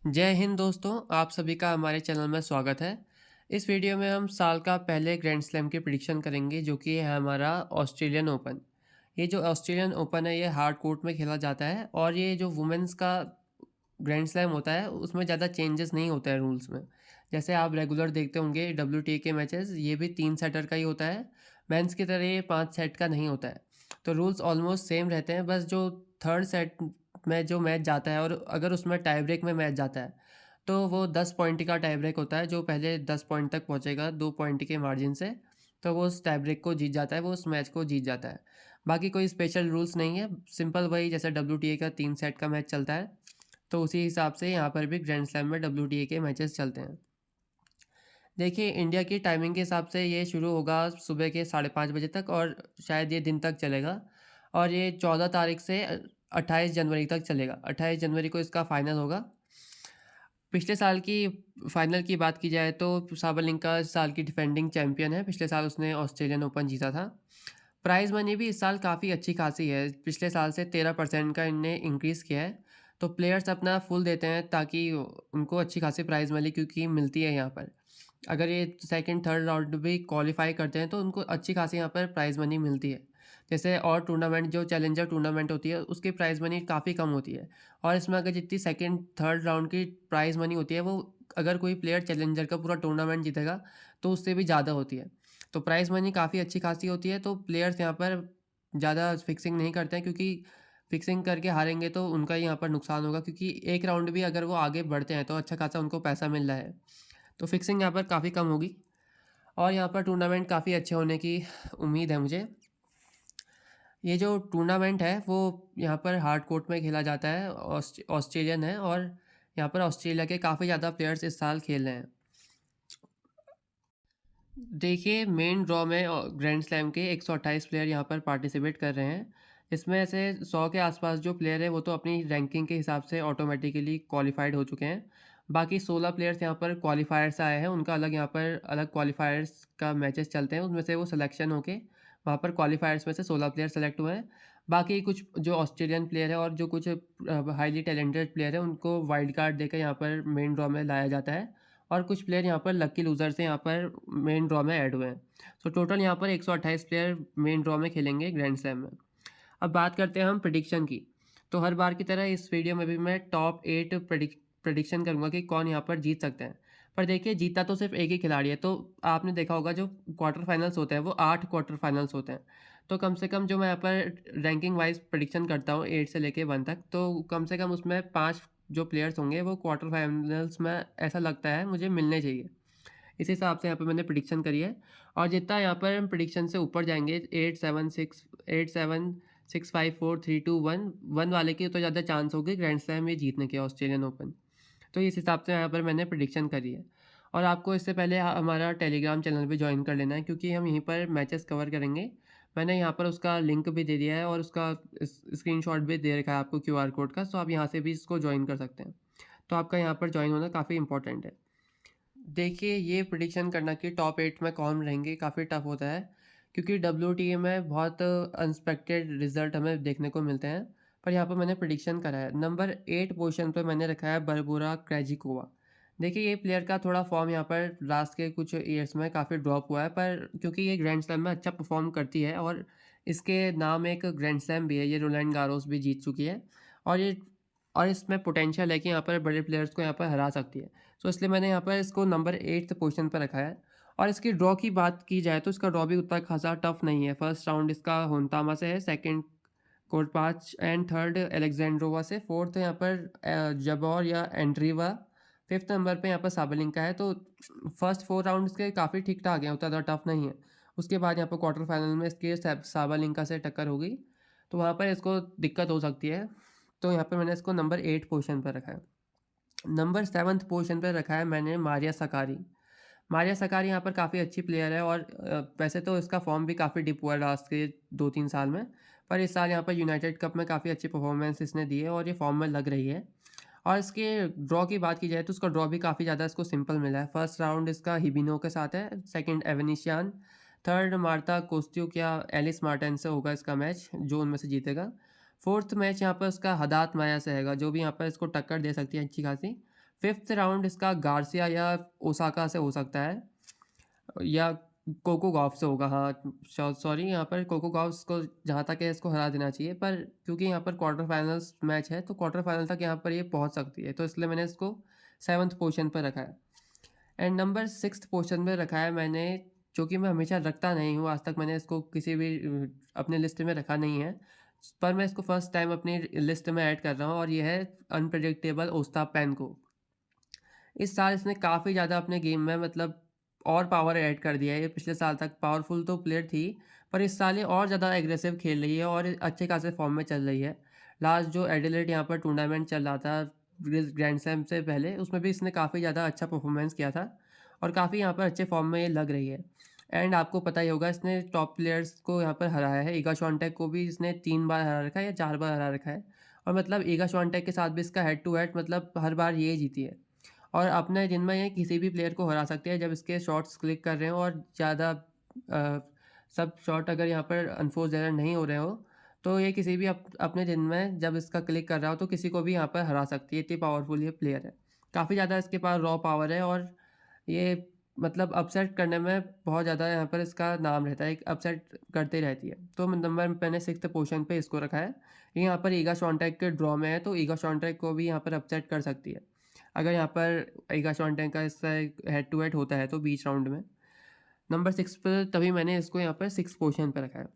जय हिंद दोस्तों, आप सभी का हमारे चैनल में स्वागत है। इस वीडियो में हम साल का पहले ग्रैंड स्लैम की प्रेडिक्शन करेंगे जो कि है हमारा ऑस्ट्रेलियन ओपन। ये जो ऑस्ट्रेलियन ओपन है ये हार्ड कोर्ट में खेला जाता है और ये जो वुमेन्स का ग्रैंड स्लैम होता है उसमें ज़्यादा चेंजेस नहीं होते हैं रूल्स में। जैसे आप रेगुलर देखते होंगे WTA के मैचेस, ये भी 3 सेटर का ही होता है। मेंस की तरह ये 5 सेट का नहीं होता है। तो रूल्स ऑलमोस्ट सेम रहते हैं, बस जो थर्ड सेट में जो मैच जाता है और अगर उसमें टाई ब्रेक में मैच जाता है तो वो 10 पॉइंट का टाई ब्रेक होता है। जो पहले 10 पॉइंट तक पहुंचेगा 2 पॉइंट के मार्जिन से, तो वो उस टाई ब्रेक को जीत जाता है, वो उस मैच को जीत जाता है। बाकी कोई स्पेशल रूल्स नहीं है, सिंपल वही जैसे WTA का 3 सेट का मैच चलता है, तो उसी हिसाब से यहाँ पर भी ग्रैंड स्लैम में WTA के मैचेस चलते हैं। देखिए, इंडिया की टाइमिंग के हिसाब से ये शुरू होगा सुबह के 5:30 बजे तक और शायद ये दिन तक चलेगा। और ये 14 तारीख से 28 जनवरी तक चलेगा। 28 जनवरी को इसका फाइनल होगा। पिछले साल की फाइनल की बात की जाए तो साबरलिंका इस साल की डिफेंडिंग चैंपियन है। पिछले साल उसने ऑस्ट्रेलियन ओपन जीता था। प्राइज़ मनी भी इस साल काफ़ी अच्छी खासी है। पिछले साल से 13% का इनने इंक्रीज़ किया है। तो प्लेयर्स अपना फुल देते हैं ताकि उनको अच्छी खासी प्राइज़ मनी क्योंकि मिलती है यहाँ पर। अगर ये सेकंड थर्ड राउंड भी क्वालिफाई करते हैं तो उनको अच्छी खासी यहाँ पर प्राइज़ मनी मिलती है। जैसे और टूर्नामेंट जो चैलेंजर टूर्नामेंट होती है उसकी प्राइज़ मनी काफ़ी कम होती है। और इसमें अगर जितनी सेकंड थर्ड राउंड की प्राइज़ मनी होती है वो, अगर कोई प्लेयर चैलेंजर का पूरा टूर्नामेंट जीतेगा तो उससे भी ज़्यादा होती है। तो प्राइज़ मनी काफ़ी अच्छी खासी होती है। तो प्लेयर्स यहाँ पर ज़्यादा फिक्सिंग नहीं करते हैं क्योंकि फिक्सिंग करके हारेंगे तो उनका ही यहाँ पर नुकसान होगा, क्योंकि एक राउंड भी अगर वो आगे बढ़ते हैं तो अच्छा खासा उनको पैसा मिल रहा है। तो फिक्सिंग यहाँ पर काफ़ी कम होगी और यहाँ पर टूर्नामेंट काफ़ी अच्छे होने की उम्मीद है मुझे। ये जो टूर्नामेंट है वो यहाँ पर हार्ड कोर्ट में खेला जाता है, ऑस्ट्रेलियन है और यहाँ पर ऑस्ट्रेलिया के काफ़ी ज़्यादा प्लेयर्स इस साल खेल रहे हैं। देखिए, मेन ड्रॉ में ग्रैंड स्लैम के 128 प्लेयर यहाँ पर पार्टिसिपेट कर रहे हैं। इसमें से 100 के आसपास जो प्लेयर है वो तो अपनी रैंकिंग के हिसाब से ऑटोमेटिकली क्वालिफाइड हो चुके हैं। बाकी 16 प्लेयर्स यहाँ पर क्वालिफायर से आए हैं, उनका अलग यहाँ पर अलग क्वालिफायर्स का मैचेस चलते हैं, उसमें से वो सिलेक्शन होके वहाँ पर क्वालिफायर्स में से 16 प्लेयर सेलेक्ट हुए हैं। बाकी कुछ जो ऑस्ट्रेलियन प्लेयर है और जो कुछ हाईली टैलेंटेड प्लेयर है उनको वाइल्ड कार्ड देकर यहाँ पर मेन ड्रॉ में लाया जाता है और कुछ प्लेयर यहाँ पर लकी लूज़र से यहाँ पर मेन ड्रॉ में ऐड हुए हैं। सो टोटल यहाँ पर 128 प्लेयर मेन ड्रॉ में खेलेंगे ग्रैंड स्लैम में। अब बात करते हैं हम प्रेडिक्शन की। तो हर बार की तरह इस वीडियो में भी मैं टॉप 8 प्रेडिक्शन करूँगा कि कौन यहाँ पर जीत सकते हैं। पर देखिए, जीता तो सिर्फ एक ही खिलाड़ी है। तो आपने देखा होगा जो क्वार्टर फाइनल्स होते हैं वो 8 क्वार्टर फाइनल्स होते हैं। तो कम से कम जो मैं यहाँ पर रैंकिंग वाइज प्रेडिक्शन करता हूँ 8 से लेके 1 तक, तो कम से कम उसमें 5 जो प्लेयर्स होंगे वो क्वार्टर फाइनल्स में ऐसा लगता है मुझे मिलने चाहिए। इस हिसाब से यहाँ पे मैंने प्रेडिक्शन करी है। और जितना यहाँ पर हम प्रेडिक्शन से ऊपर जाएँगे 8, 7, 6 8, 7, 6, 5, 4, 3, 2, 1 वाले की तो ज़्यादा चांस होगी ग्रैंड स्लैम ये जीतने के ऑस्ट्रेलियन ओपन। तो इस हिसाब से यहाँ पर मैंने प्रेडिक्शन करी है। और आपको इससे पहले हमारा टेलीग्राम चैनल भी ज्वाइन कर लेना है क्योंकि हम यहीं पर मैचेस कवर करेंगे। मैंने यहाँ पर उसका लिंक भी दे दिया है और उसका स्क्रीनशॉट भी दे रखा है आपको QR कोड का, सो आप यहाँ से भी इसको ज्वाइन कर सकते हैं। तो आपका यहाँ पर ज्वाइन होना काफ़ी इंपॉर्टेंट है। देखिए, ये प्रेडिक्शन करना कि टॉप 8 में कौन रहेंगे काफ़ी टफ होता है क्योंकि WTA में बहुत अनएक्सपेक्टेड रिजल्ट हमें देखने को मिलते हैं। पर यहाँ पर मैंने प्रेडिक्शन करा है। नंबर 8 पोजीशन पे मैंने रखा है बरबोरा क्रैजिकोवा। देखिए, ये प्लेयर का थोड़ा फॉर्म यहाँ पर लास्ट के कुछ ईयर्स में काफ़ी ड्रॉप हुआ है, पर क्योंकि ये ग्रैंड स्लैम में अच्छा परफॉर्म करती है और इसके नाम एक ग्रैंड स्लैम भी है, ये रोलैंड गारोस भी जीत चुकी है। और ये और इसमें पोटेंशियल है कि यहाँ पर बड़े प्लेयर्स को यहाँ पर हरा सकती है। सो इसलिए मैंने यहाँ पर इसको नंबर 8th पोजीशन पर रखा है। और इसकी ड्रॉ की बात की जाए तो इसका ड्रॉ भी उतना खासा टफ नहीं है। फर्स्ट राउंड इसका होनतामा से है, सेकंड कोर्पाच एंड थर्ड एलेक्जेंड्रोवा से, फोर्थ यहाँ पर जबौर या एंड्रीवा, फिफ्थ नंबर पे यहाँ पर साबलिंका है। तो फर्स्ट 4 राउंड्स के काफ़ी ठीक ठाक हैं, उतना टफ नहीं है। उसके बाद यहाँ पर क्वार्टर फाइनल में इसके साबलिंका से टक्कर होगी, तो वहाँ पर इसको दिक्कत हो सकती है। तो यहाँ पर मैंने इसको नंबर 8 पोजीशन पर रखा है। नंबर 7th पोजीशन पे रखा है मैंने मारिया सकारी। मारिया सकारी यहाँ पर काफ़ी अच्छी प्लेयर है और वैसे तो इसका फॉर्म भी काफ़ी डिप हुआ है लास्ट के 2-3 साल में। पर इस साल यहाँ पर यूनाइटेड कप में काफ़ी अच्छी परफॉर्मेंस इसने दी है और ये फॉर्म में लग रही है। और इसके ड्रॉ की बात की जाए तो उसका ड्रॉ भी काफ़ी ज़्यादा इसको सिंपल मिला है। फर्स्ट राउंड इसका हिबिनो के साथ है, सेकंड एवेनिशियान, थर्ड मार्ता कोस्ट्यूक या एलिस मार्टिन से होगा इसका मैच, जो उनमें से जीतेगा। फोर्थ मैच यहाँ पर उसका हदात माया से हैगा, जो भी यहाँ पर इसको टक्कर दे सकती है अच्छी खासी। 5th राउंड इसका गार्सिया या ओसाका से हो सकता है, या कोको गॉफ से होगा। हाँ, सॉरी, यहाँ पर कोको गॉफ्स को जहाँ तक है इसको हरा देना चाहिए, पर क्योंकि यहाँ पर क्वार्टर फाइनल्स मैच है तो क्वार्टर फाइनल तक यहाँ पर ये पहुँच सकती है, तो इसलिए मैंने इसको 7th पोजीशन पर रखा है। एंड नंबर 6th पोजीशन पे रखा है मैंने, जो कि मैं हमेशा रखता नहीं हूँ, आज तक मैंने इसको किसी भी अपने लिस्ट में रखा नहीं है, पर मैं इसको फर्स्ट टाइम अपनी लिस्ट में ऐड कर रहा हूँ, और ये है अनप्रेडिक्टेबल ओस्ताप पेन्को। इस साल इसने काफ़ी ज़्यादा अपने गेम में मतलब और पावर ऐड कर दिया है। ये पिछले साल तक पावरफुल तो प्लेयर थी, पर इस साल ये और ज़्यादा एग्रेसिव खेल रही है और अच्छे खासे फॉर्म में चल रही है। लास्ट जो एडिलेड यहाँ पर टूर्नामेंट चल रहा था ग्रैंड स्लैम से पहले, उसमें भी इसने काफ़ी ज़्यादा अच्छा परफॉर्मेंस किया था और काफ़ी यहाँ पर अच्छे फॉर्म में ये लग रही है। एंड आपको पता ही होगा, इसने टॉप प्लेयर्स को यहाँ पर हराया है। ईगा श्वानटेक को भी इसने 3 बार हरा रखा है या 4 बार हरा रखा है, और मतलब ईगा श्वानटेक के साथ भी इसका हेड टू हेड मतलब हर बार ये जीती है। और अपने दिन में ये किसी भी प्लेयर को हरा सकती है जब इसके शॉट्स क्लिक कर रहे हो और ज़्यादा सब शॉट अगर यहाँ पर अनफोर्स एरर नहीं हो रहे हो, तो ये किसी भी अपने दिन में जब इसका क्लिक कर रहा हो तो किसी को भी यहाँ पर हरा सकती है। इतनी पावरफुल ये प्लेयर है, काफ़ी ज़्यादा इसके पास रॉ पावर है, और ये मतलब अपसेट करने में बहुत ज़्यादा यहाँ पर इसका नाम रहता है, एक अपसेट करती रहती है। तो नंबर मैंने 6th पोजीशन पे इसको रखा है। ये यहाँ पर ईगा श्वानटेक के ड्रॉ में है, तो ईगा श्वानटेक को भी यहाँ पर अपसेट कर सकती है अगर यहाँ पर ईगा श्वानटेक का इसका हेड टू हेड होता है तो बीच राउंड में। नंबर 6 पर तभी मैंने इसको यहाँ पर 6th पोजीशन पर रखा है।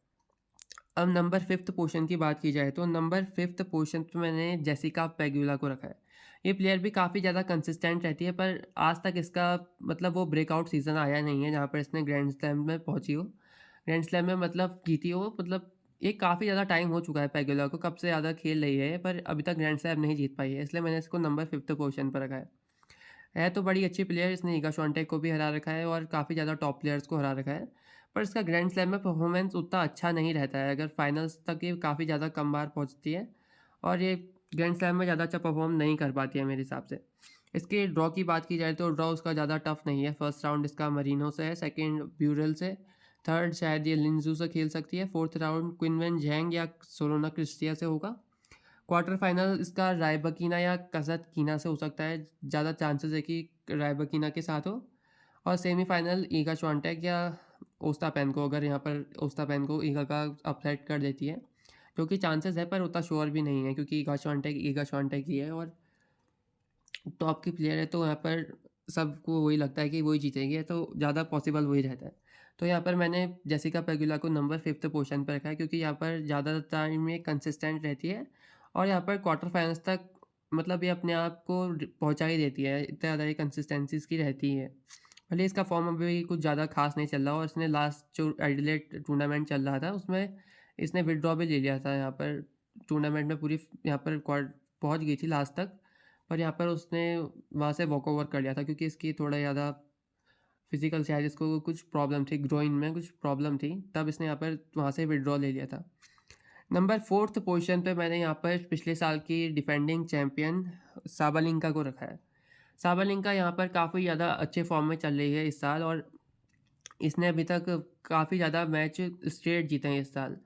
अब नंबर 5th पोजीशन की बात की जाए तो नंबर 5th पोजीशन पे मैंने जेसिका पेगुला को रखा है। ये प्लेयर भी काफ़ी ज़्यादा कंसिस्टेंट रहती है, पर आज तक इसका मतलब वो ब्रेकआउट सीज़न आया नहीं है जहाँ पर इसने ग्रैंड स्लैम में पहुँची हो, ग्रैंड स्लैम में मतलब जीती हो। मतलब ये काफ़ी ज़्यादा टाइम हो चुका है पेगुला को, कब से ज़्यादा खेल रही है, पर अभी तक ग्रैंड स्लैम नहीं जीत पाई है, इसलिए मैंने इसको नंबर 5th पोजीशन पर रखा है। तो बड़ी अच्छी प्लेयर, इसने ईगा श्वानटेक को भी हरा रखा है और काफ़ी ज़्यादा टॉप प्लेयर्स को हरा रखा है, पर इसका ग्रैंड स्लैम में परफॉर्मेंस उतना अच्छा नहीं रहता है। अगर फाइनल्स तक ये काफ़ी ज़्यादा कम बार पहुंचती है और ये ग्रैंड स्लैम में ज़्यादा अच्छा परफॉर्म नहीं कर पाती है मेरे हिसाब से। इसके ड्रॉ की बात की जाए तो ड्रॉ उसका ज़्यादा टफ नहीं है। फर्स्ट राउंड इसका मरीनो से है, सेकेंड ब्यूरल से, थर्ड शायद ये लिंजू से खेल सकती है, फोर्थ राउंड क्विनवेन झैंग या सोलोना क्रिस्टिया से होगा। क्वार्टर फाइनल इसका रायबकीना या कज़ातकीना से हो सकता है, ज़्यादा चांसेस है कि रायबकीना के साथ हो। और सेमीफाइनल ईगा श्वानटेक या ओस्तापेन को, अगर यहाँ पर ओस्तापेन को ईगा का अपसेट कर देती है, जो कि चांसेस है पर उतना श्योर भी नहीं है, क्योंकि ईगा श्वानटेक ही है और टॉप की प्लेयर है, तो यहाँ पर सबको वही लगता है कि वही जीतेगी, तो ज़्यादा पॉसिबल वही रहता है। तो यहाँ पर मैंने जेसिका पेगुला को नंबर 5th पोजीशन पर रखा है, क्योंकि यहाँ पर ज़्यादा टाइम ये कंसिस्टेंट रहती है और यहाँ पर क्वार्टर फाइनल्स तक मतलब ये अपने आप को पहुँचा ही देती है, इतना ज़्यादा ये कंसिस्टेंसीज की रहती है। भले इसका फॉर्म अभी कुछ ज़्यादा खास नहीं चल रहा, और इसने लास्ट जो एडिलेड टूर्नामेंट चल रहा था उसमें इसने विड्रॉ भी ले लिया था। यहाँ पर टूर्नामेंट में पूरी यहाँ पर पहुँच गई थी लास्ट तक, पर यहाँ पर उसने वहाँ से वॉक ओवर कर लिया था, क्योंकि इसकी थोड़ा ज़्यादा फिजिकल शायद इसको कुछ प्रॉब्लम थी, ग्रोइन में कुछ प्रॉब्लम थी, तब इसने यहाँ पर वहाँ से विड्रॉ ले लिया था। नंबर 4th पोजीशन पे मैंने यहाँ पर पिछले साल की डिफेंडिंग चैम्पियन साबालिंका को रखा है। साबालिंका यहाँ पर काफ़ी ज़्यादा अच्छे फॉर्म में चल रही है इस साल, और इसने अभी तक काफ़ी ज़्यादा मैच स्ट्रेट जीते हैं इस साल।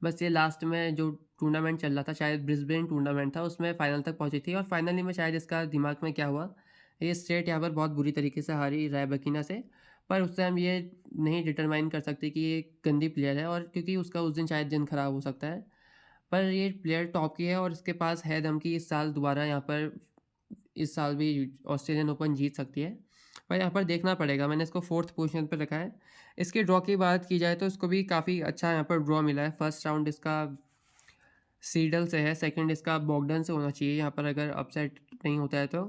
बस ये लास्ट में जो टूर्नामेंट चल रहा था, शायद ब्रिस्बेन टूर्नामेंट था, उसमें फ़ाइनल तक पहुंची थी, और फाइनली में शायद इसका दिमाग में क्या हुआ, ये स्ट्रेट यहाँ पर बहुत बुरी तरीके से हारी रायबकीना से। पर उससे हम ये नहीं डिटरमाइन कर सकते कि ये गंदी प्लेयर है, और क्योंकि उसका उस दिन शायद दिन ख़राब हो सकता है, पर ये प्लेयर टॉप की है और इसके पास है दम कि इस साल दोबारा यहाँ पर इस साल भी ऑस्ट्रेलियन ओपन जीत सकती है। पर यहाँ पर देखना पड़ेगा, मैंने इसको 4th पोजीशन पर रखा है। इसके ड्रॉ की बात की जाए तो इसको भी काफ़ी अच्छा यहाँ पर ड्रॉ मिला है। फर्स्ट राउंड इसका सीडल से है, सेकंड इसका बॉगडन से होना चाहिए यहाँ पर अगर अपसेट नहीं होता है तो,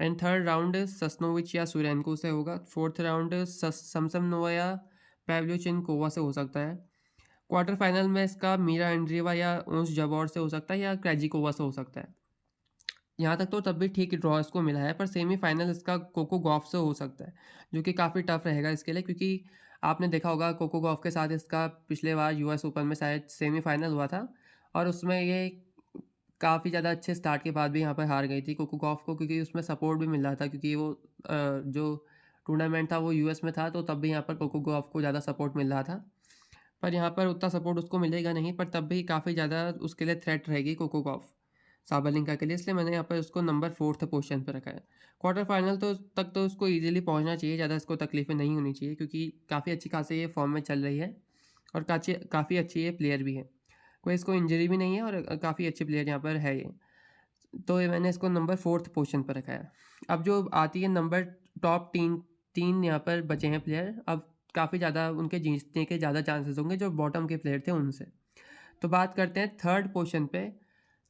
एंड थर्ड राउंड सस्नोविच या सुरेनको से होगा, फोर्थ राउंड समसमनोवा या पैव्ल्युचेंकोवा से हो सकता है। क्वार्टर फाइनल में इसका मीरा एंड्रीवा या ओंस जबौर से हो सकता है, या क्रैजिकोवा से हो सकता है। यहाँ तक तो तब भी ठीक ड्रॉ इसको मिला है, पर सेमीफाइनल इसका कोको गॉफ से हो सकता है, जो कि काफ़ी टफ रहेगा इसके लिए, क्योंकि आपने देखा होगा कोको गॉफ के साथ इसका पिछले बार यूएस ओपन में शायद सेमीफाइनल हुआ था, और उसमें ये काफ़ी ज़्यादा अच्छे स्टार्ट के बाद भी यहाँ पर हार गई थी कोको गॉफ को, क्योंकि उसमें सपोर्ट भी मिल रहा था, क्योंकि वो जो टूर्नामेंट था वो यूएस में था, तो तब भी यहाँ पर कोको गॉफ को ज़्यादा सपोर्ट मिल रहा था। पर यहाँ पर उतना सपोर्ट उसको मिलेगा नहीं, पर तब भी काफ़ी ज़्यादा उसके लिए थ्रेट रहेगी कोको गॉफ। साबालिंका के लिए, इसलिए मैंने यहाँ पर उसको नंबर 4th पोजीशन पे रखा है। क्वार्टर फाइनल तक तो उसको ईज़िली पहुँचना चाहिए, ज़्यादा इसको तकलीफ़ें नहीं होनी चाहिए क्योंकि काफ़ी अच्छी खासी ये फ़ॉर्म में चल रही है और काफ़ी अच्छी ये प्लेयर भी है। कोई इसको इंजरी भी नहीं है और काफ़ी अच्छी प्लेयर यहाँ पर है ये। तो ये मैंने इसको नंबर 4th पोजीशन पर रखा है। अब जो आती है नंबर टॉप 3 यहाँ पर बचे हैं प्लेयर, अब काफ़ी ज़्यादा उनके जीतने के ज़्यादा चांसेस होंगे जो बॉटम के प्लेयर थे उनसे। तो बात करते हैं 3rd पोजीशन पे।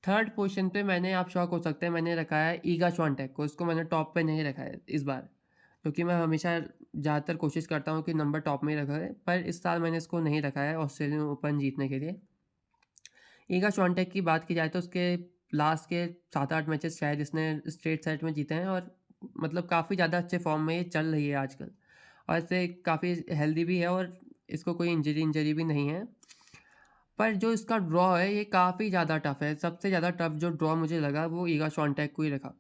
3rd पोजीशन पे मैंने, आप शॉक हो सकते हैं, मैंने रखा है ईगा श्वानटेक को। इसको मैंने टॉप पे नहीं रखा है इस बार, क्योंकि मैं हमेशा ज़्यादातर कोशिश करता हूँ कि नंबर टॉप में ही रखा है, पर इस साल मैंने इसको नहीं रखा है ऑस्ट्रेलियन ओपन जीतने के लिए। ईगा श्वानटेक की बात की जाए तो उसके लास्ट के 7-8 मैचेस शायद इसने स्ट्रेट सेट में जीते हैं और मतलब काफ़ी ज़्यादा अच्छे फॉर्म में ये चल रही है आजकल और इससे काफ़ी हेल्दी भी है और इसको कोई इंजरी भी नहीं है। पर जो इसका ड्रॉ है ये काफ़ी ज़्यादा टफ है। सबसे ज़्यादा टफ जो ड्रॉ मुझे लगा वो ईगा श्वानटेक को ही लगा।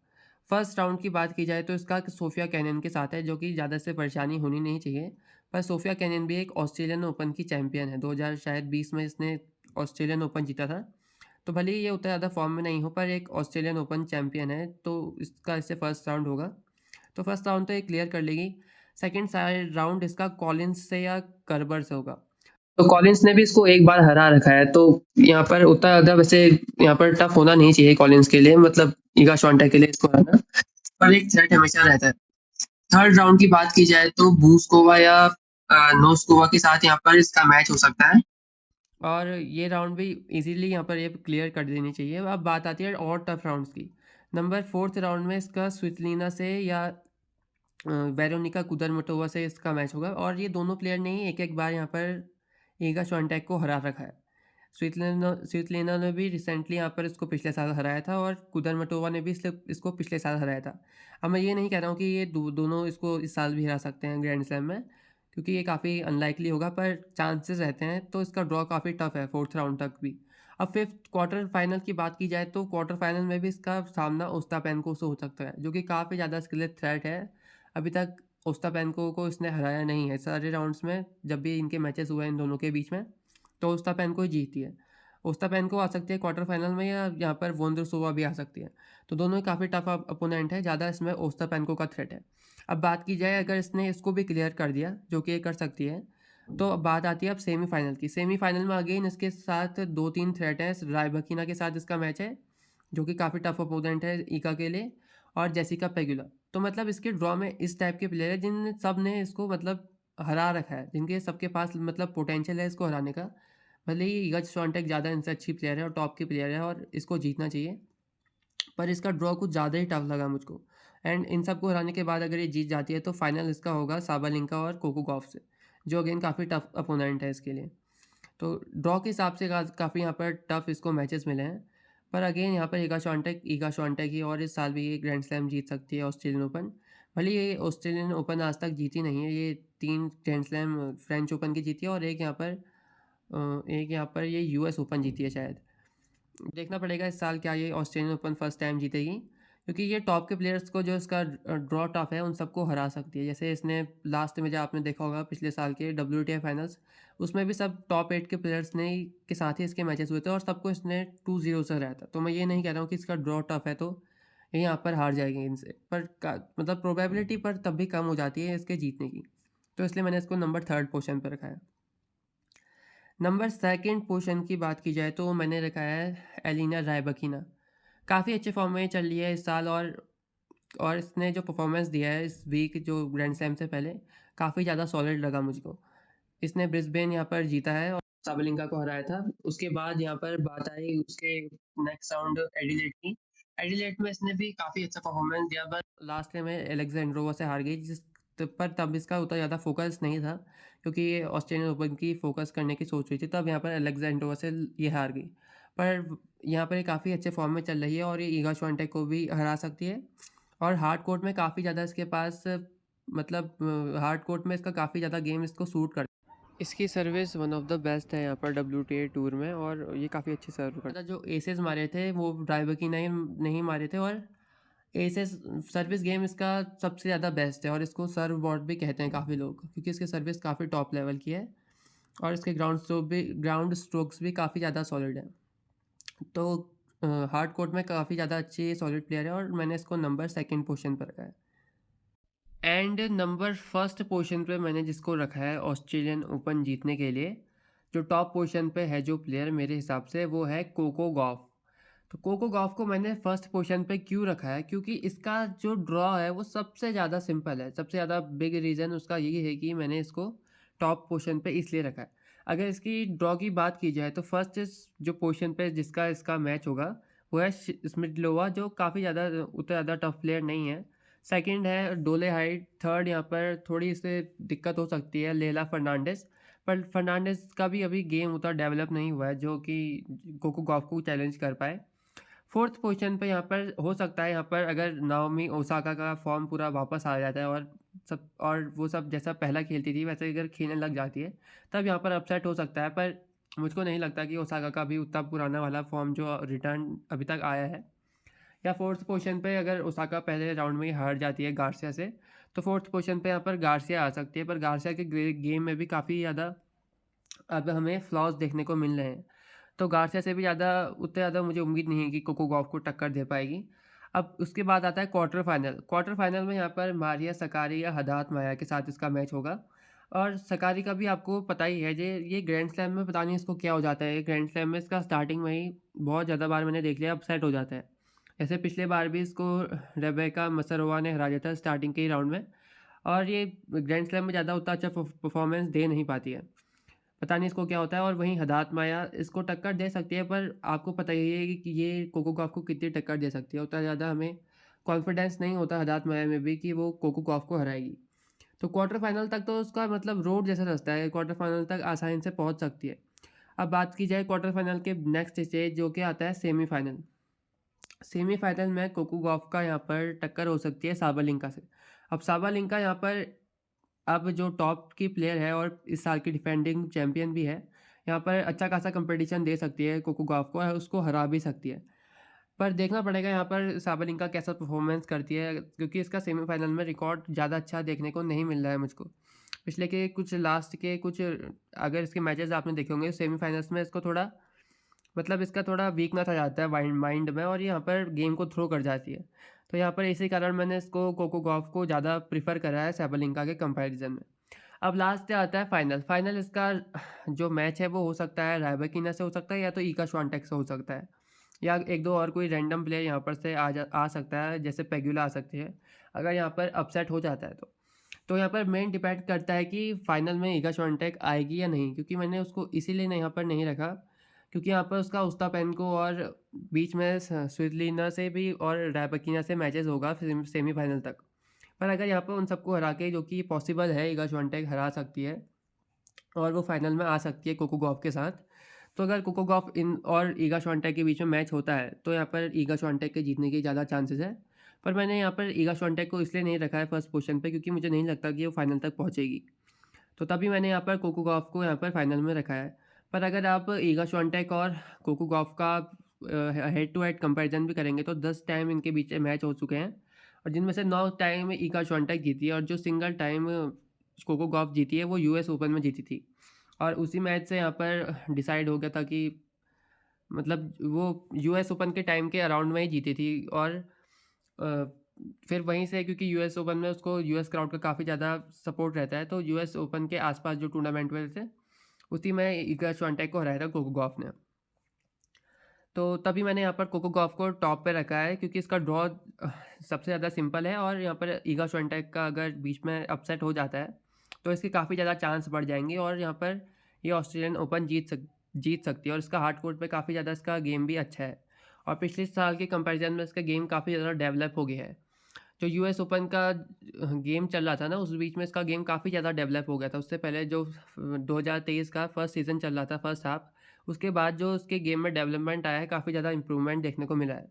फर्स्ट राउंड की बात की जाए तो इसका सोफिया केनिन के साथ है, जो कि ज़्यादा से परेशानी होनी नहीं चाहिए। पर सोफिया केनिन भी एक ऑस्ट्रेलियन ओपन की चैंपियन है। 2000 शायद 20 में इसने ऑस्ट्रेलियन ओपन जीता था। तो भले ही ये उतना ज़्यादा फॉर्म में नहीं हो, पर एक ऑस्ट्रेलियन ओपन चैंपियन है, तो इसका इससे फर्स्ट राउंड होगा। तो फर्स्ट राउंड तो ये क्लियर कर लेगी। सेकंड साइड राउंड इसका कॉलिन्स से या कर्बर से होगा। तो कॉलिन्स ने भी इसको एक बार हरा रखा है, तो यहाँ पर उतना ज़्यादा वैसे यहाँ पर टफ होना नहीं चाहिए कॉलिन्स के लिए, मतलब ईगा श्वानटेक के लिए इसको हराना, पर एक थ्रेट हमेशा रहता है। थर्ड राउंड की बात की जाए तो बूस्कोवा या नोस्कोवा के साथ यहाँ पर इसका मैच हो सकता है और ये राउंड भी इजीली यहाँ पर ये क्लियर कर देनी चाहिए। अब बात आती है और टफ राउंड्स की। नंबर 4th राउंड में इसका स्वितलिना से या वेरोनिका कुदरमटोवा से इसका मैच होगा और ये दोनों प्लेयर ने ही एक-एक बार यहाँ पर ईगा श्वानटेक को हरा रखा है। स्वितलिना ने भी रिसेंटली यहाँ पर इसको पिछले साल हराया था और कुदरमटोवा ने भी इसको पिछले साल हराया था। अब मैं ये नहीं कह रहा हूँ कि ये दोनों इसको इस साल भी हरा सकते हैं ग्रैंड स्लैम में, क्योंकि ये काफ़ी अनलाइकली होगा, पर चांसेस रहते हैं, तो इसका ड्रॉ काफ़ी टफ है 4th राउंड तक भी। अब 5th क्वार्टर फाइनल की बात की जाए तो क्वार्टर फाइनल में भी इसका सामना ओस्टापेंको से हो सकता है, जो कि काफ़ी ज़्यादा इसके लिए थ्रेट है। अभी तक ओस्टापेंको को इसने हराया नहीं है सारे राउंड्स में, जब भी इनके मैचेस हुए हैं इन दोनों के बीच में, तो ओस्टापेंको ही जीती है। ओस्टापेंको आ सकती है क्वार्टर फाइनल में या यहाँ पर वोंद्रोसोवा भी आ सकती है। तो दोनों ही काफ़ी टफ अपोनेंट है, ज़्यादा इसमें ओस्टापेंको का थ्रेट है। अब बात की जाए अगर इसने इसको भी क्लियर कर दिया, जो कि ये कर सकती है, तो अब बात आती है अब सेमीफाइनल की। सेमीफाइनल में अगेन इसके साथ 2-3 थ्रेट हैं। रायबकीना के साथ इसका मैच है, जो कि काफ़ी टफ अपोनेंट है ईका के लिए, और जेसिका पेगुला। तो मतलब इसके ड्रॉ में इस टाइप के प्लेयर हैं जिन सब ने इसको मतलब हरा रखा है, जिनके सबके पास मतलब पोटेंशियल है इसको हराने का। भले ही ईगा श्वानटेक ज़्यादा इनसे अच्छी प्लेयर है और टॉप की प्लेयर है और इसको जीतना चाहिए, पर इसका ड्रॉ कुछ ज़्यादा ही टफ लगा मुझको। एंड इन सबको हराने के बाद अगर ये जीत जाती है तो फाइनल इसका होगा साबालिंका और कोको गॉफ से, जो अगेन काफ़ी टफ अपोनेंट है इसके लिए। तो ड्रॉ के हिसाब से काफ़ी यहाँ पर टफ इसको मैचेस मिले हैं, पर अगेन यहाँ पर ईगा श्वानटेक ही और इस साल भी ये ग्रैंड स्लैम जीत सकती है ऑस्ट्रेलियन ओपन। भले ये ऑस्ट्रेलियन ओपन आज तक जीती नहीं है, ये 3 ग्रैंड स्लैम फ्रेंच ओपन की जीती है और एक यहाँ पर ये यूएस ओपन जीती है शायद। देखना पड़ेगा इस साल क्या ये ऑस्ट्रेलियन ओपन फर्स्ट टाइम जीतेगी, क्योंकि ये टॉप के प्लेयर्स को जो इसका ड्रॉ टफ है उन सबको हरा सकती है। जैसे इसने लास्ट में जो आपने देखा होगा पिछले साल के WTA फाइनल्स, उसमें भी सब टॉप 8 के प्लेयर्स ने के साथ ही इसके मैचेस हुए थे और सबको इसने 2-0 से हराया था। तो मैं ये नहीं कह रहा हूँ कि इसका ड्रॉ टफ है तो ये यहाँ पर हार जाएगी इनसे, पर मतलब प्रोबेबिलिटी पर तब भी कम हो जाती है इसके जीतने की। तो इसलिए मैंने इसको नंबर 3rd पोजीशन पर रखा है। नंबर 2nd पोजीशन की बात की जाए तो मैंने रखा है एलिना रायबकीना। काफ़ी अच्छे फॉर्म में चल रही है इस साल और इसने जो परफॉर्मेंस दिया है इस वीक जो ग्रैंड स्लैम से पहले, काफ़ी ज़्यादा सॉलिड लगा मुझको। इसने ब्रिस्बेन यहाँ पर जीता है और साबलिंका को हराया था। उसके बाद यहाँ पर बात आई उसके नेक्स्ट राउंड एडिलेड की। एडिलेड में इसने भी काफ़ी अच्छा परफॉर्मेंस दिया, बट लास्ट में एलेक्जेंड्रोवा से हार गई, पर तब इसका उतना ज़्यादा फोकस नहीं था, क्योंकि ये ऑस्ट्रेलियन ओपन की फोकस करने की सोच रही थी। तब यहाँ पर एलेक्जेंड्रोवा से ये हार गई, पर यहाँ पर ये काफ़ी अच्छे फॉर्म में चल रही है और ये ईगा श्वानटेक को भी हरा सकती है। और हार्ड कोर्ट में काफ़ी ज़्यादा इसके पास मतलब हार्ड कोर्ट में इसका काफ़ी ज़्यादा गेम इसको सूट करता है। इसकी service one of the best है यहाँ पर WTA टूर में और ये काफ़ी अच्छी सर्व करता है। जो एसेस मारे थे वो ड्राइवर की नहीं मारे थे, और एसेस सर्विस गेम इसका सबसे ज़्यादा बेस्ट है और इसको सर्व बॉट भी कहते हैं काफ़ी लोग, क्योंकि इसकी सर्विस काफ़ी टॉप लेवल की है और इसके ग्राउंड स्ट्रोक्स भी काफ़ी ज़्यादा सॉलिड है। तो हार्ड कोर्ट में काफ़ी ज़्यादा अच्छी सॉलिड प्लेयर है और मैंने इसको नंबर सेकंड पोजीशन पर रखा है। एंड नंबर फर्स्ट पोजीशन पे मैंने जिसको रखा है ऑस्ट्रेलियन ओपन जीतने के लिए, जो टॉप पोजीशन पे है जो प्लेयर मेरे हिसाब से वो है कोको गॉफ। तो कोको गॉफ को मैंने फर्स्ट पोजीशन पे क्यों रखा है, क्योंकि इसका जो ड्रॉ है वो सबसे ज़्यादा सिंपल है। सबसे ज़्यादा बिग रीज़न उसका यही है कि मैंने इसको टॉप पोजीशन पे इसलिए रखा है। अगर इसकी ड्रॉ की बात की जाए तो फर्स्ट इस जो पोजीशन पे जिसका इसका मैच होगा वो है स्मिडलोवा, जो काफ़ी ज़्यादा उतना ज़्यादा टफ प्लेयर नहीं है। सेकंड है डोले हाइट, थर्ड यहाँ पर थोड़ी इसे दिक्कत हो सकती है लेला फर्नांडिस, पर फर्नांडिस का भी अभी गेम उतना डेवलप नहीं हुआ है जो कि कोको गॉफ को चैलेंज कर पाए। फोर्थ पोजीशन पे यहाँ पर हो सकता है, यहाँ पर अगर नाओमी ओसाका का फॉर्म पूरा वापस आ जाता है और वो सब जैसा पहला खेलती थी वैसे अगर खेलने लग जाती है, तब यहाँ पर अपसेट हो सकता है। पर मुझको नहीं लगता कि ओसाका का भी उतना पुराना वाला फॉर्म जो रिटर्न अभी तक आया है। या फोर्थ पोजीशन पे अगर ओसाका पहले राउंड में ही हार जाती है गार्सिया से, तो फोर्थ पोजीशन पे यहाँ पर गार्सिया आ सकती है। पर गार्सिया के गेम में भी काफ़ी ज़्यादा अब हमें फ्लॉज देखने को मिल रहे हैं। तो गार्सिया से भी उतने ज़्यादा मुझे उम्मीद नहीं है कि कोको गॉफ को टक्कर दे पाएगी। अब उसके बाद आता है क्वार्टर फाइनल। क्वार्टर फाइनल में यहाँ पर मारिया सकारी या हदात माया के साथ इसका मैच होगा। और सकारी का भी आपको पता ही है, ये ग्रैंड स्लैम में पता नहीं इसको क्या हो जाता है। ग्रैंड स्लैम में इसका स्टार्टिंग में ही बहुत ज़्यादा बार मैंने देख लिया अपसेट हो जाता है। जैसे पिछले बार भी इसको रेबेका मसरोवा ने हरा दिया था स्टार्टिंग के ही राउंड में। और ये ग्रैंड स्लैम में ज़्यादा उतना अच्छा परफॉर्मेंस दे नहीं पाती है। पता नहीं इसको क्या होता है। और वहीं हदात माया इसको टक्कर दे सकती है, पर आपको पता ही है कि ये कोको गॉफ को कितनी टक्कर दे सकती है। उतना ज़्यादा हमें कॉन्फिडेंस नहीं होता हदात माया में भी कि वो कोको गॉफ को हराएगी। तो क्वार्टर फाइनल तक तो उसका मतलब रोड जैसा रास्ता है, क्वार्टर फाइनल तक आसानी से पहुंच सकती है। अब बात की जाए क्वार्टर फाइनल के नेक्स्ट स्टेज जो कि आता है सेमीफाइनल। सेमीफाइनल में कोको गॉफ का यहाँ पर टक्कर हो सकती है साबालिंका से। अब साबालिंका यहाँ पर अब जो टॉप की प्लेयर है और इस साल की डिफेंडिंग चैंपियन भी है, यहाँ पर अच्छा खासा कंपटीशन दे सकती है कोको गॉफ को और उसको हरा भी सकती है। पर देखना पड़ेगा यहाँ पर साबालिंका कैसा परफॉर्मेंस करती है, क्योंकि इसका सेमीफाइनल में रिकॉर्ड ज़्यादा अच्छा देखने को नहीं मिल रहा है मुझको। पिछले के कुछ लास्ट के कुछ अगर इसके मैचेस आपने देखे होंगे सेमीफाइनल्स में इसको थोड़ा मतलब इसका थोड़ा वीकनेस आ जाता है माइंड माइंड में और ये यहाँ पर गेम को थ्रो कर जाती है। तो यहाँ पर इसी कारण मैंने इसको कोको गॉफ को ज़्यादा प्रीफर करा है साबालिंका के कंपैरिजन में। अब लास्ट आता है फाइनल। फाइनल इसका जो मैच है वो हो सकता है रायबकीना से हो सकता है या तो ईका श्वानटेक से हो सकता है, या एक दो और कोई रैंडम प्लेयर यहाँ पर से आ सकता है, जैसे पेगुला आ सकती है अगर यहाँ पर अपसेट हो जाता है तो। यहाँ पर मेन डिपेंड करता है कि फाइनल में ईगा श्वानटेक आएगी या नहीं, क्योंकि मैंने उसको इसीलिए यहाँ पर नहीं रखा क्योंकि यहाँ पर उसका उस्तापेन को और बीच में स्विटलिना से भी और रैबकीना से मैचेस होगा सेमीफाइनल तक। पर अगर यहाँ पर उन सबको हरा के, जो कि पॉसिबल है, ईगा श्वानटेक हरा सकती है और वो फाइनल में आ सकती है कोको गॉफ के साथ। तो अगर कोको गॉफ इन और ईगा श्वानटेक के बीच में मैच होता है तो यहाँ पर ईगा श्वानटेक के जीतने के ज़्यादा चांसेस है। पर मैंने यहाँ पर ईगा श्वानटेक को इसलिए नहीं रखा है फर्स्ट पोजीशन पे क्योंकि मुझे नहीं लगता कि वो फाइनल तक पहुँचेगी। तो तभी मैंने यहाँ पर कोको गॉफ को यहाँ पर फाइनल में रखा है। पर अगर आप ईगा श्वानटेक और कोको गॉफ का हेड टू हेड कंपैरिजन भी करेंगे तो 10 टाइम इनके बीच में मैच हो चुके हैं और जिनमें से 9 टाइम ईगा श्वानटेक जीती है और जो सिंगल टाइम कोको गॉफ जीती है वो यूएस ओपन में जीती थी। और उसी मैच से यहाँ पर डिसाइड हो गया था कि मतलब वो यूएस ओपन के टाइम के अराउंड में ही जीती थी। और अ, फिर वहीं से क्योंकि यूएस ओपन में उसको यूएस क्राउड का काफ़ी ज़्यादा सपोर्ट रहता है, तो यूएस ओपन के आसपास जो टूर्नामेंट हुए थे उसी में इगा श्वानटेक को हराया था कोको गॉफ ने। तो तभी मैंने यहाँ पर कोको गॉफ को टॉप पे रखा है क्योंकि इसका ड्रॉ सबसे ज़्यादा सिंपल है और यहाँ पर ईगा श्वानटेक का अगर बीच में अपसेट हो जाता है तो इसके काफ़ी ज़्यादा चांस बढ़ जाएंगे और यहाँ पर ये ऑस्ट्रेलियन ओपन जीत सकती है। और इसका हार्ड कोर्ट पे काफ़ी ज़्यादा इसका गेम भी अच्छा है और पिछले साल के कंपैरिजन में इसका गेम काफ़ी ज़्यादा डेवलप हो गया है। जो यूएस ओपन का गेम चल रहा था ना, उस बीच में इसका गेम काफ़ी ज़्यादा डेवलप हो गया था। उससे पहले जो 2023 का फर्स्ट सीज़न चल रहा था, फर्स्ट हाफ, उसके बाद जो उसके गेम में डेवलपमेंट आया है, काफ़ी ज़्यादा इम्प्रूवमेंट देखने को मिला है।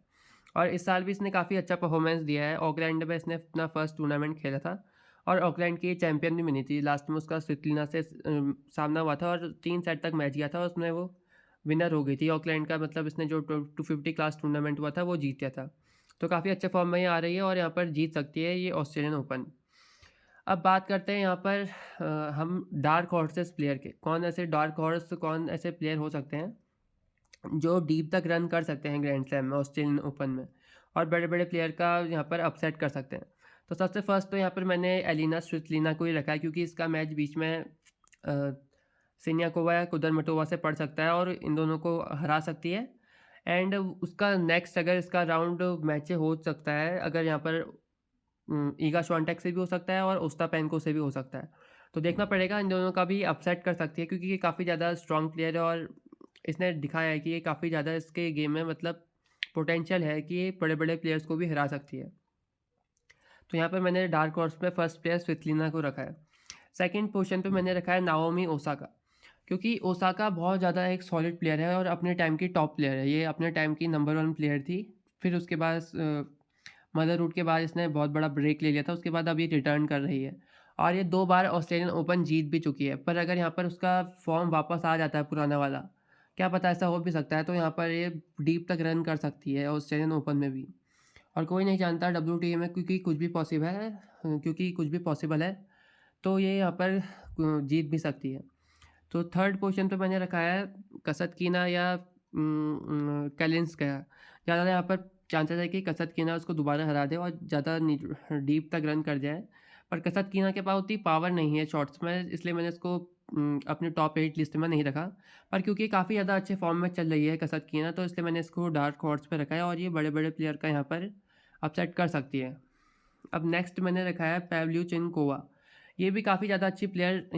और इस साल भी इसने काफ़ी अच्छा परफॉर्मेंस दिया है। ऑकलैंड में इसने अपना फर्स्ट टूर्नामेंट खेला था और ऑकलैंड की चैंपियन भी बनी थी। लास्ट में उसका स्विटलिना से सामना हुआ था और 3 सेट तक मैच गया था और उसमें वो विनर हो गई थी ऑकलैंड का। मतलब इसने जो 250 क्लास टूर्नामेंट हुआ था वो जीत गया था। तो काफ़ी अच्छे फॉर्म में ये आ रही है और यहाँ पर जीत सकती है ये ऑस्ट्रेलियन ओपन। अब बात करते हैं यहाँ पर हम डार्क हॉर्सेस प्लेयर के, कौन ऐसे डार्क हॉर्स, कौन ऐसे प्लेयर हो सकते हैं जो डीप तक रन कर सकते हैं ग्रैंड स्लैम में, ऑस्ट्रेलियन ओपन में, और बड़े-बड़े प्लेयर का यहाँ पर अपसेट कर सकते हैं। तो सबसे फर्स्ट तो यहाँ पर मैंने एलिना स्वितलिना को ही रखा है, क्योंकि इसका मैच बीच में सिनियाकोवा या कुदरमेटोवा से पड़ सकता है और इन दोनों को हरा सकती है। एंड उसका नेक्स्ट अगर इसका राउंड मैच हो सकता है, अगर यहाँ पर ईगा श्वांटेक से भी हो सकता है और ओस्टापेंको से भी हो सकता है। तो देखना पड़ेगा, इन दोनों का भी अपसेट कर सकती है, क्योंकि ये काफ़ी ज़्यादा स्ट्रॉन्ग प्लेयर है और इसने दिखाया है कि ये काफ़ी ज़्यादा इसके गेम में मतलब पोटेंशियल है कि ये बड़े-बड़े प्लेयर्स को भी हरा सकती है। तो यहाँ पर मैंने डार्क हॉर्स में फर्स्ट प्लेयर स्वितलिना को रखा है। सेकंड पोजीशन पे मैंने रखा है नाओमी ओसाका, क्योंकि ओसाका बहुत ज़्यादा एक सॉलिड प्लेयर है और अपने टाइम की टॉप प्लेयर है। ये अपने टाइम की नंबर 1 प्लेयर थी। फिर उसके बाद मदरवुड के बाद इसने बहुत बड़ा ब्रेक ले लिया था, उसके बाद अब ये रिटर्न कर रही है और ये 2 बार ऑस्ट्रेलियन ओपन जीत भी चुकी है। पर अगर यहाँ पर उसका फॉर्म वापस आ जाता है पुराना वाला, क्या पता ऐसा हो भी सकता है, तो यहाँ पर ये डीप तक रन कर सकती है ऑस्ट्रेलियन ओपन में भी। और कोई नहीं जानता WTA में, क्योंकि कुछ भी पॉसिबल है, तो ये यहाँ पर जीत भी सकती है। तो थर्ड पोजीशन पे मैंने रखा है कसतकीना या कालिंस्काया। ज़्यादा यहाँ पर चांसेस है कि कसतकीना उसको दोबारा हरा दे और ज़्यादा डीप तक रन कर जाए। पर कसतकीना के पास उतनी पावर नहीं है शॉट्स में, इसलिए मैंने इसको अपनी टॉप 8 लिस्ट में नहीं रखा। पर क्योंकि काफ़ी ज़्यादा अच्छे फॉर्म में चल रही है कसतकीना, तो इसलिए मैंने इसको डार्क हॉर्स पे रखा है और ये बड़े-बड़े प्लेयर का यहाँ पर अपसेट कर सकती है। अब नेक्स्ट मैंने रखा है पैव्ल्यूचेंकोवा। ये भी काफ़ी ज़्यादा अच्छी प्लेयर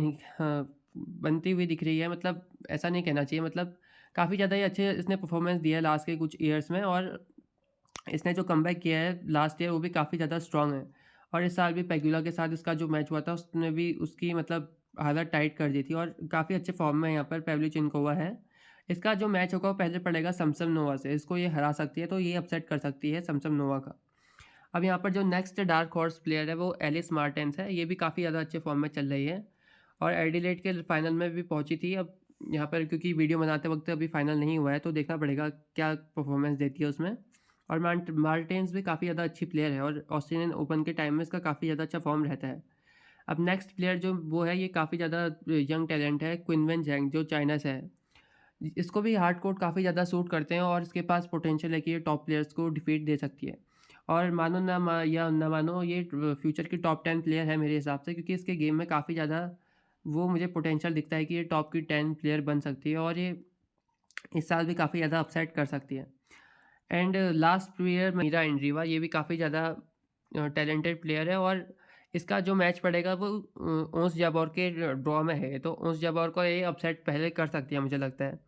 बनती हुई दिख रही है, मतलब ऐसा नहीं कहना चाहिए, मतलब काफ़ी ज़्यादा ही अच्छे इसने परफॉर्मेंस दिया है लास्ट के कुछ ईयर्स में, और इसने जो कमबैक किया है लास्ट ईयर वो भी काफ़ी ज़्यादा स्ट्रॉन्ग है। और इस साल भी पेगुला के साथ इसका जो मैच हुआ था उसने भी उसकी मतलब हालत टाइट कर दी थी और काफ़ी अच्छे फॉर्म में यहाँ पर पैव्ल्यूचेंकोवा है। इसका जो मैच होगा वो पहले पड़ेगा समसमनोवा से, इसको ये हरा सकती है, तो ये अपसेट कर सकती है समसमनोवा का। अब यहाँ पर जो नेक्स्ट डार्क हॉर्स प्लेयर है वो एलिस मार्टेंस है, ये भी काफ़ी ज़्यादा अच्छे फॉर्म में चल रही है और एडिलेड के फाइनल में भी पहुंची थी। अब यहाँ पर क्योंकि वीडियो बनाते वक्त अभी फाइनल नहीं हुआ है, तो देखना पड़ेगा क्या परफॉर्मेंस देती है उसमें। और मार्टेंस भी काफ़ी ज़्यादा अच्छी प्लेयर है और ऑस्ट्रेलियन ओपन के टाइम में इसका काफ़ी ज़्यादा अच्छा फॉर्म रहता है। अब नेक्स्ट प्लेयर जो वो है, ये काफ़ी ज़्यादा यंग टैलेंट है, क्विनवेन जैंग, जो चाइना से है। इसको भी हार्ड कोर्ट काफ़ी ज़्यादा सूट करते हैं और इसके पास पोटेंशियल है कि ये टॉप प्लेयर्स को डिफीट दे सकती है। और मानो या ना मानो, ये फ्यूचर की टॉप 10 प्लेयर है मेरे हिसाब से, क्योंकि इसके गेम में काफ़ी ज़्यादा वो मुझे पोटेंशियल दिखता है कि ये टॉप की 10 प्लेयर बन सकती है और ये इस साल भी काफ़ी ज़्यादा अपसेट कर सकती है। And last player Mirra Andreeva, ये भी काफ़ी ज़्यादा टैलेंटेड प्लेयर है और इसका जो मैच पड़ेगा वो ओंस जाबौर के ड्रॉ में है, तो ओंस जाबौर को ये अपसेट पहले कर सकती है मुझे लगता है।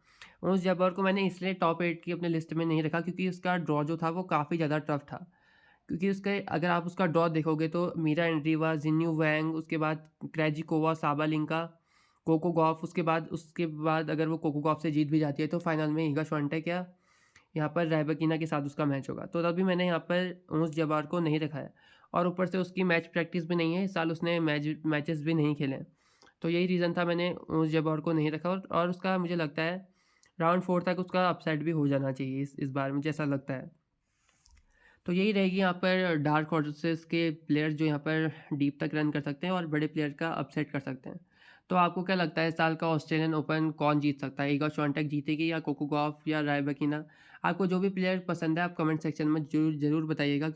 ओंस जाबौर को मैंने इसलिए टॉप 8 की अपनी लिस्ट में नहीं रखा क्योंकि उसका ड्रॉ जो था वो काफ़ी ज़्यादा टफ था। क्योंकि उसके अगर आप उसका ड्रॉ देखोगे तो मीरा एंड्रीवा, जिन्यू वैंग, उसके बाद क्रैजिकोवा, साबालेंका, कोको गॉफ, उसके बाद अगर वो कोको गॉफ से जीत भी जाती है तो फाइनल में ईगा श्वांटेक या यहाँ पर रैबकीना के साथ उसका मैच होगा। तो तभी मैंने यहाँ पर ओंस जबार को नहीं रखा है और ऊपर से उसकी मैच प्रैक्टिस भी नहीं है, इस साल उसने मैचेस भी नहीं खेले हैं। तो यही रीज़न था मैंने ओंस जबार को नहीं रखा और उसका मुझे लगता है राउंड 4 तक उसका अपसेट भी हो जाना चाहिए इस बार, मुझे ऐसा लगता है। तो यही रहेगी यहाँ पर डार्क हॉर्सेस के प्लेयर्स जो यहाँ पर डीप तक रन कर सकते हैं और बड़े प्लेयर का अपसेट कर सकते हैं। तो आपको क्या लगता है इस साल का ऑस्ट्रेलियन ओपन कौन जीत सकता है? ईगा श्वांटेक जीतेगी या कोको गॉफ या रायबकीना? आपको जो भी प्लेयर पसंद है आप कमेंट सेक्शन में ज़रूर ज़रूर बताइएगा,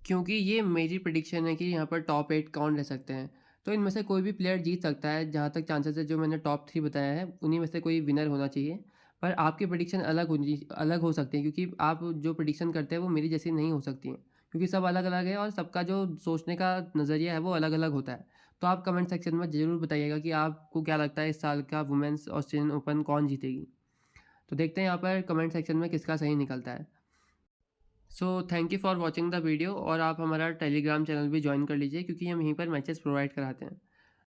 क्योंकि ये मेरी प्रेडिक्शन है कि यहाँ पर टॉप 8 कौन रह सकते हैं। तो इनमें से कोई भी प्लेयर जीत सकता है, जहाँ तक चांसेस है जो मैंने टॉप 3 बताया है, उन्हीं में से कोई विनर होना चाहिए। पर आपकी प्रेडिक्शन अलग हो सकती है, क्योंकि आप जो प्रेडिक्शन करते हैं वो मेरी जैसी नहीं हो सकती हैं। क्योंकि सब अलग-अलग है और सबका जो सोचने का नज़रिया है वो अलग-अलग होता है। तो आप कमेंट सेक्शन में ज़रूर बताइएगा कि आपको क्या लगता है इस साल का वुमेन्स ऑस्ट्रेलियन ओपन कौन जीतेगी? तो देखते हैं यहाँ पर कमेंट सेक्शन में किसका सही निकलता है। So thank you for watching the video और आप हमारा टेलीग्राम चैनल भी ज्वाइन कर लीजिए, क्योंकि हम यहीं पर मैचेस प्रोवाइड कराते हैं।